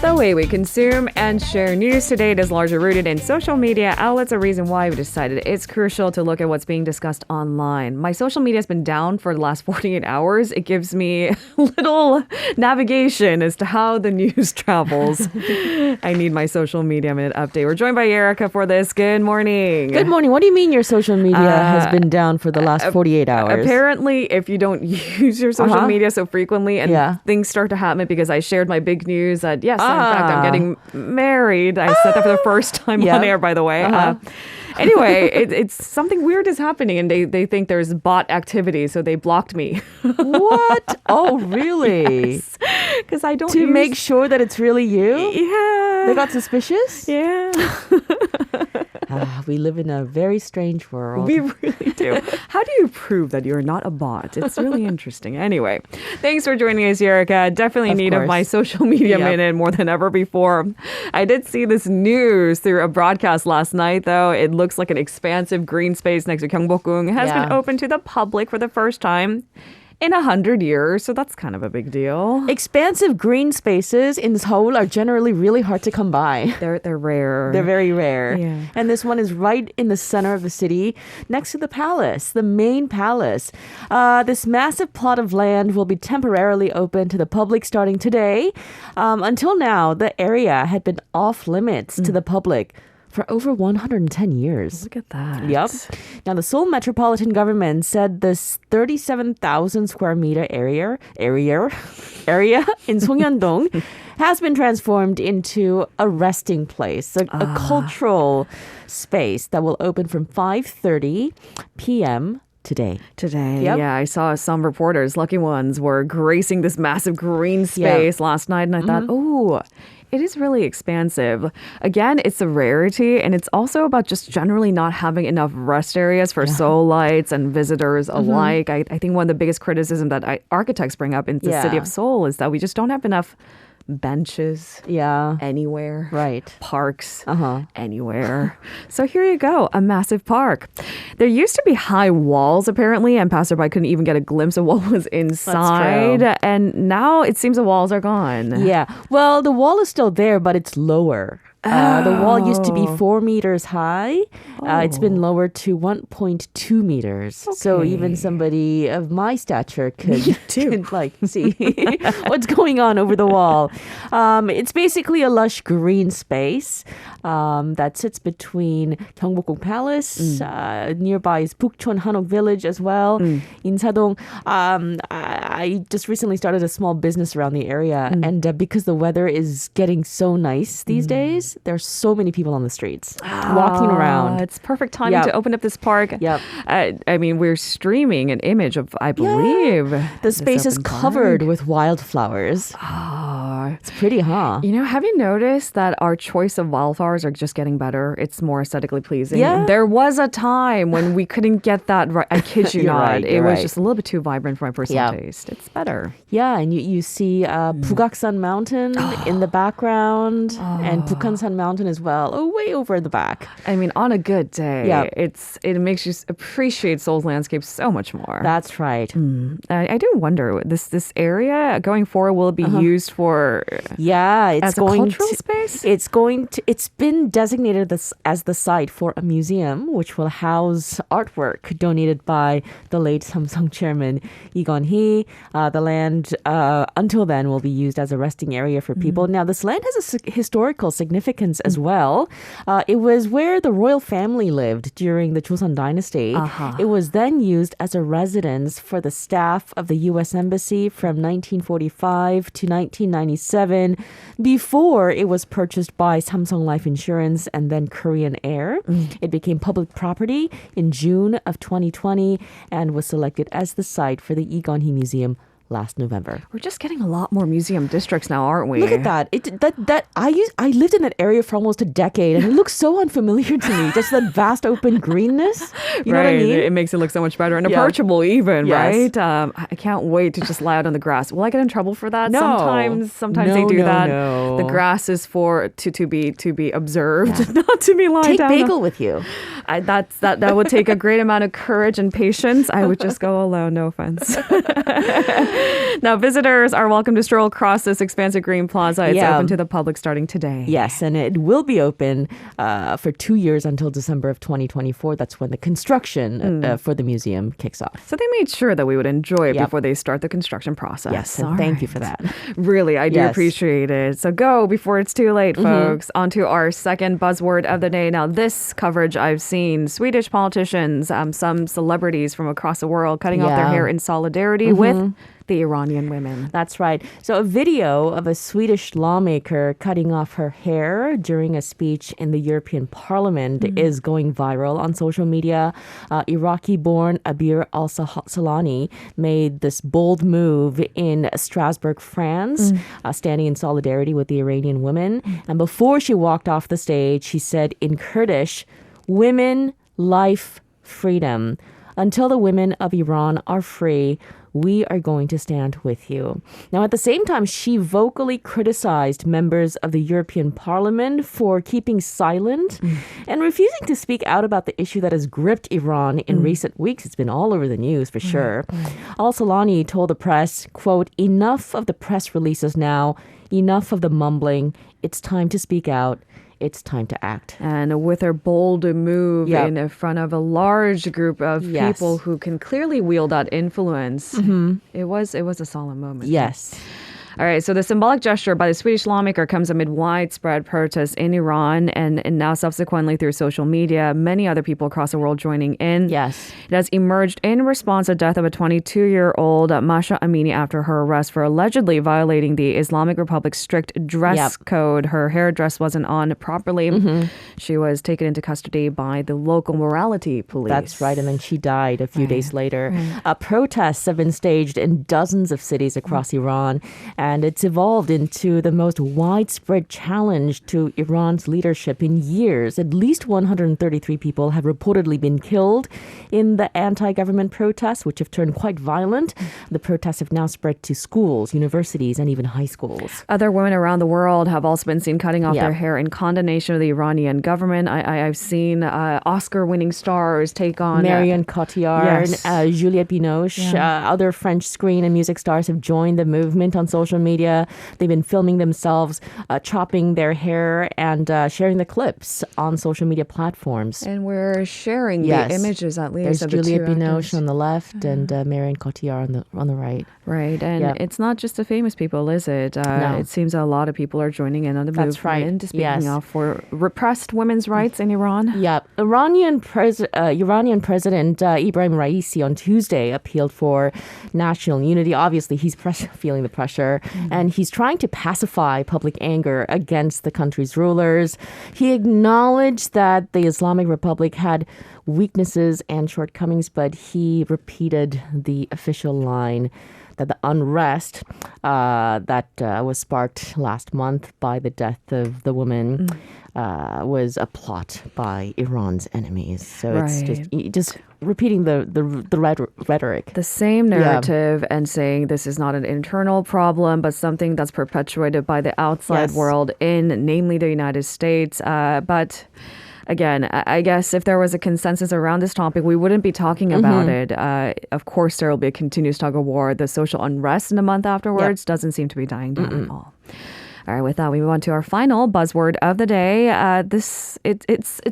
The way we consume and share news today is largely rooted in social media outlets, a reason why we decided it's crucial to look at what's being discussed online. My social media has been down for the last 48 hours. It gives me little navigation as to how the news travels. I need my social media minute update. We're joined by Erica for this. Good morning. Good morning. What do you mean your social media has been down for the last 48 hours? Apparently, if you don't use your social media so frequently and things start to happen, because I shared my big news that, yes, in fact, I'm getting married. I said that for the first time on air, by the way. Anyway, it's something weird is happening, and they think there's bot activity, so they blocked me. What? Oh, really? Because I don't To make sure that it's really you? Yeah. They got suspicious? Yeah. We live in a very strange world. We really do. How do you prove that you're not a bot? It's really interesting. Anyway, thanks for joining us, Erica. Definitely in need of my social media minute more than ever before. I did see this news through a broadcast last night, though. It looks like an expansive green space next to Gyeongbokgung has been open to the public for the first time in 100 years, so that's kind of a big deal. Expansive green spaces in Seoul are generally really hard to come by. They're rare. They're very rare. Yeah. And this one is right in the center of the city, next to the palace, the main palace. This massive plot of land will be temporarily open to the public starting today. Until now, the area had been off limits to the public for over 110 years. Look at that. Yep. Now, the Seoul Metropolitan Government said this 37,000 square meter area in Songyandong has been transformed into a resting place, a cultural space that will open from 5:30 p.m. Today, yeah, I saw some reporters, lucky ones, were gracing this massive green space last night, and I thought, it is really expansive. Again, it's a rarity, and it's also about just generally not having enough rest areas for Seoulites and visitors alike. I think one of the biggest criticism that architects bring up in the city of Seoul is that we just don't have enough benches anywhere. Right. Parks anywhere. So here you go, a massive park. There used to be high walls, apparently, and passerby couldn't even get a glimpse of what was inside. That's true. And now it seems the walls are gone. Yeah. Well, the wall is still there, but it's lower. The wall used to be 4 meters high. It's been lowered to 1.2 meters. Okay. So even somebody of my stature could like see what's going on over the wall. It's basically a lush green space that sits between Gyeongbokgung Palace. Nearby is Bukchon Hanok Village as well. Insadong. I just recently started a small business around the area, and because the weather is getting so nice these days, there's so many people on the streets walking around. It's perfect timing to open up this park. Yep. I mean, we're streaming an image of, I believe, the space is covered with wildflowers. It's pretty, huh? You know, have you noticed that our choice of wildflowers are just getting better? It's more aesthetically pleasing. Yeah. There was a time when we couldn't get that right. I kid you not. Right, it was right. just a little bit too vibrant for my personal taste. It's better. Yeah, and you see Bugaksan Mountain in the background and Bukhansan Mountain as well, way over in the back. I mean, on a good day, it makes you appreciate Seoul's landscape so much more. That's right. I do wonder, this area going forward, will it be used for it's as a cultural space? It's been designated as the site for a museum, which will house artwork donated by the late Samsung chairman Lee Gon-hee. The land until then will be used as a resting area for people. Now, this land has a historical significance as well. It was where the royal family lived during the Joseon dynasty. It was then used as a residence for the staff of the U.S. Embassy from 1945 to 1997 before it was purchased by Samsung Life Insurance and then Korean Air. It became public property in June of 2020 and was selected as the site for the Lee Gon-hee Museum last November. We're just getting a lot more museum districts now, aren't we? Look at that. I lived in that area for almost a decade, and it looks so unfamiliar to me. Just that vast open greenness. You know what I mean? It makes it look so much better and approachable even, Yes. right? I can't wait to just lie out on the grass. Will I get in trouble for that? No. Sometimes they do that. No. The grass is for to be observed, not to be lying Take down. bagel with you. That would take a great amount of courage and patience. I would just go alone, no offense. Now, visitors are welcome to stroll across this expansive green plaza. It's open to the public starting today. Yes, and it will be open for 2 years until December of 2024. That's when the construction for the museum kicks off. So they made sure that we would enjoy it before they start the construction process. Yes, and thank you for that. Really, I do appreciate it. So go before it's too late, folks. On to our second buzzword of the day. Now, this coverage I've seen Swedish politicians, some celebrities from across the world cutting off their hair in solidarity with the Iranian women. That's right. So a video of a Swedish lawmaker cutting off her hair during a speech in the European Parliament is going viral on social media. Iraqi-born Abir al-Salani made this bold move in Strasbourg, France, standing in solidarity with the Iranian women. And before she walked off the stage, she said in Kurdish, "Women, life, freedom. Until the women of Iran are free, we are going to stand with you." Now, at the same time, she vocally criticized members of the European Parliament for keeping silent and refusing to speak out about the issue that has gripped Iran in recent weeks. It's been all over the news for sure. Al-Salani told the press, quote, "Enough of the press releases now. Enough of the mumbling. It's time to speak out. It's time to act." And with her bold move in front of a large group of people who can clearly wield that influence, it was a solemn moment. Yes. All right, so the symbolic gesture by the Swedish lawmaker comes amid widespread protests in Iran and now subsequently through social media, many other people across the world joining in. Yes. It has emerged in response to the death of a 22-year-old Masha Amini after her arrest for allegedly violating the Islamic Republic's strict dress code. Her hair dress wasn't on properly. She was taken into custody by the local morality police. That's right. And then she died a few days later. Protests have been staged in dozens of cities across Iran. And it's evolved into the most widespread challenge to Iran's leadership in years. At least 133 people have reportedly been killed in the anti-government protests, which have turned quite violent. The protests have now spread to schools, universities, and even high schools. Other women around the world have also been seen cutting off their hair in condemnation of the Iranian government. I've seen Oscar-winning stars take on... Marion Cotillard, Juliette Binoche, other French screen and music stars have joined the movement on social media. They've been filming themselves chopping their hair and sharing the clips on social media platforms. And we're sharing the images at least There's of Juliette the two Binoche actors on the left and Marion Cotillard on the right. Right, and it's not just the famous people, is it? No. It seems a lot of people are joining in on the That's movement, right. speaking out for repressed women's rights in Iran. Yeah, Iranian President Ibrahim Raisi on Tuesday appealed for national unity. Obviously, he's feeling the pressure, and he's trying to pacify public anger against the country's rulers. He acknowledged that the Islamic Republic had weaknesses and shortcomings, but he repeated the official line that the unrest that was sparked last month by the death of the woman was a plot by Iran's enemies. So it's just repeating the rhetoric. The same narrative and saying this is not an internal problem, but something that's perpetuated by the outside world namely the United States. But again, I guess if there was a consensus around this topic, we wouldn't be talking about it. Of course, there will be a continuous tug of war. The social unrest in the month afterwards doesn't seem to be dying down at all. All right, with that, we move on to our final buzzword of the day. It's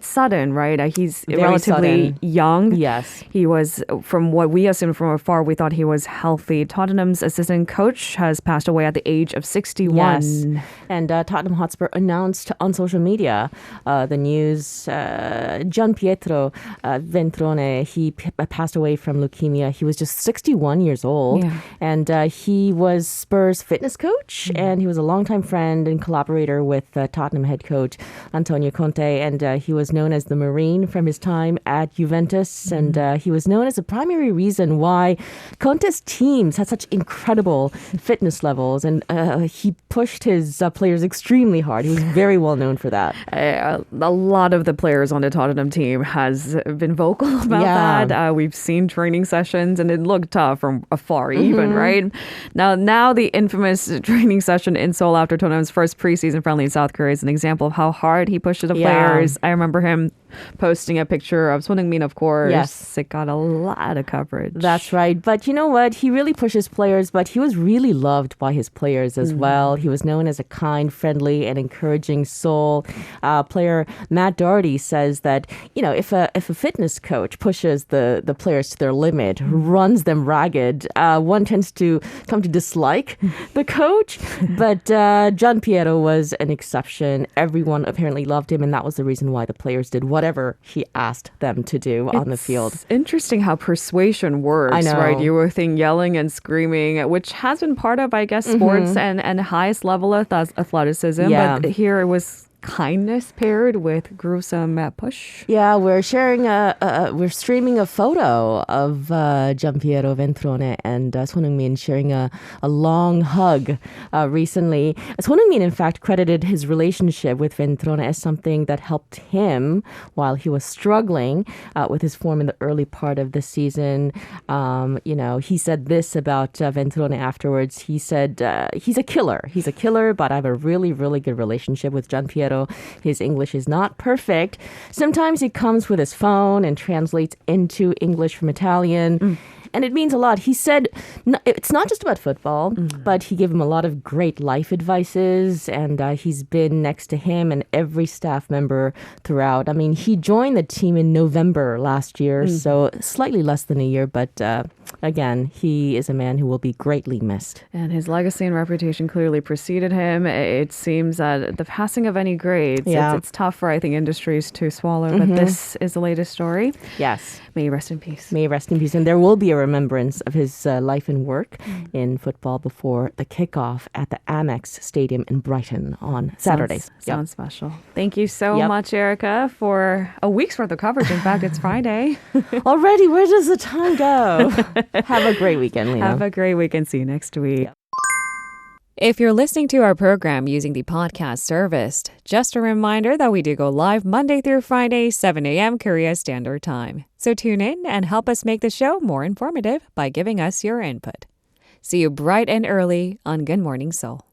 sudden, right? He's Very relatively sudden. young. Yes. He was, from what we assumed from afar, we thought he was healthy. Tottenham's assistant coach has passed away at the age of 61. Yes. And Tottenham Hotspur announced on social media the news. Gian Pietro Ventrone, he passed away from leukemia. He was just 61 years old. Yeah. And he was Spurs fitness coach, and he was a longtime friend friend and collaborator with Tottenham head coach Antonio Conte, and he was known as the Marine from his time at Juventus, and he was known as the primary reason why Conte's teams had such incredible fitness levels, and he pushed his players extremely hard. He was very well known for that. A lot of the players on the Tottenham team has been vocal about that. We've seen training sessions, and it looked tough from afar even, right? Now the infamous training session in Seoul after Tottenham's first preseason friendly in South Korea is an example of how hard he pushed the players. I remember him posting a picture of Son Heung-min, of course. Yes. It got a lot of coverage. That's right. But you know what? He really pushes players, but he was really loved by his players as well. He was known as a kind, friendly, and encouraging soul. Player Matt Doherty says that, if a fitness coach pushes the players to their limit, runs them ragged, one tends to come to dislike the coach. But Gian Pietro was an exception. Everyone apparently loved him, and that was the reason why the players did whatever he asked them to do on the field. It's interesting how persuasion works, I know. right? You were thinking yelling and screaming, which has been part of, I guess, sports and highest level of athleticism. Yeah. But here it was kindness paired with gruesome push. Yeah, we're streaming a photo of Gian Pietro Ventrone and Son Heung-min sharing a long hug recently. Son Heung-min, in fact, credited his relationship with Ventrone as something that helped him while he was struggling with his form in the early part of the season. He said this about Ventrone afterwards. He said, he's a killer. He's a killer, but I have a really, really good relationship with Gian Pietro. His English is not perfect. Sometimes he comes with his phone and translates into English from Italian. And it means a lot. He said it's not just about football, but he gave him a lot of great life advices, and he's been next to him and every staff member throughout. I mean, he joined the team in November last year, so slightly less than a year, but again, he is a man who will be greatly missed. And his legacy and reputation clearly preceded him. It seems that the passing of any greats, it's tough for, I think, industries to swallow, but this is the latest story. Yes. May he rest in peace. May he rest in peace. And there will be a remembrance of his life and work in football before the kickoff at the Amex Stadium in Brighton on Saturday. Sounds special. Thank you so much, Erica, for a week's worth of coverage. In fact, it's Friday. Already, where does the time go? Have a great weekend, Lena. Have a great weekend. See you next week. If you're listening to our program using the podcast service, just a reminder that we do go live Monday through Friday, 7 a.m. Korea Standard Time. So tune in and help us make the show more informative by giving us your input. See you bright and early on Good Morning Seoul.